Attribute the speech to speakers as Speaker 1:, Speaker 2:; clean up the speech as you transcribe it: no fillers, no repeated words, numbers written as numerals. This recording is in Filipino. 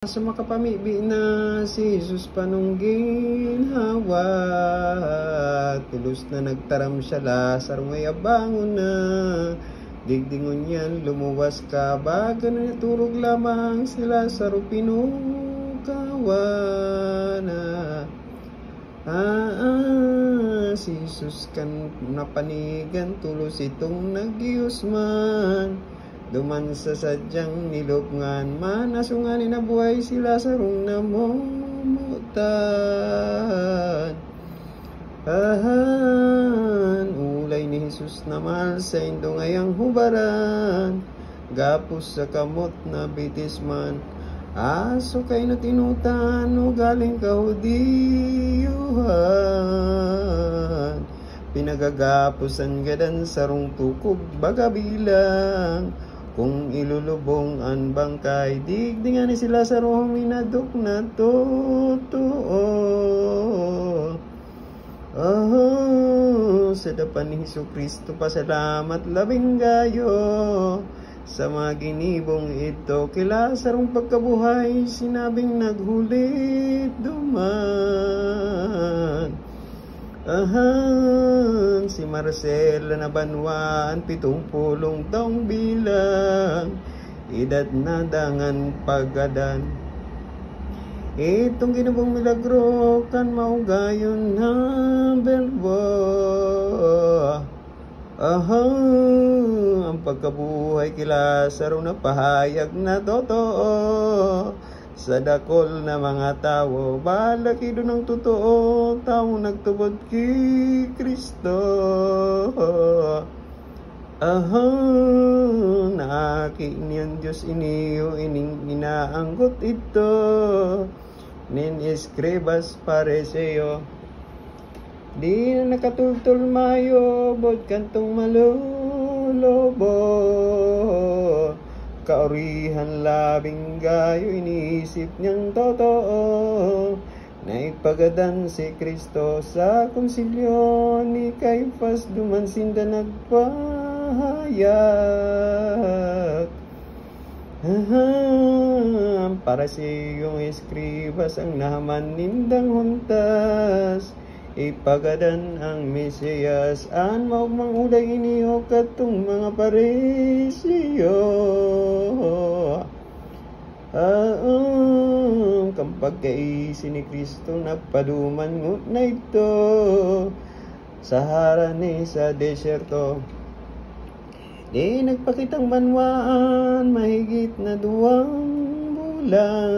Speaker 1: Sa makapamibi na si Jesus panunggin hawa, tulos na nagtaram siya Lazaro ngay abangon na, digdingon niyan lumuwas ka baga na naturog lamang si Lazaro pinukawa na. Si Jesus kan napanigan tulos itong nagyos man, duman sa sadyang nilubngan man, asunganin na buhay si Lazarong namumutan. Ulay ni Jesus na mahal sa indong ayang hubaran, gapos sa kamot na bitis man, aso kay na tinutan o galing kahudiyuhan. Pinagagapusan gadan sarong tukog baga bilang, kung ilulubong ang bangkay, digdingan ni si Lazaro minadok na totoo. Sa dapan ni Jesucristo pasalamat labing gayo, sa mga ginibong ito kay Lazarong pagkabuhay, sinabing naghulit duman. Si Marcela na banwaan 70 taong bilang, edad na dangan pagadan. Itong ginubong milagro kan maugayon na belbo. Ang pagkabuhay kay Lazaro na pahayag na totoo, sa dakol na mga tao, balaki doon ang totoo, tao nagtubod kay Kristo. Naaki niyan Diyos iniyo, ining inaanggot ito, nin eskribas pareseyo. Di na nakatultol mayo, bod kantong malulubo, kaurihan labing gayo, iniisip niyang totoo, naipagadan si Kristo sa konsilyo ni Caiphas, dumansinda nagpahayag. Para sa iyong eskribas ang naman nindang huntas, ipagadan ang Mesiyas, an maugmang uday iniyo katong mga parisiyo. Kampag kaisi ni Kristo nagpaduman ngut na ito, sa harani sa desyerto, di nagpakitang banwaan mahigit na 2 bulan.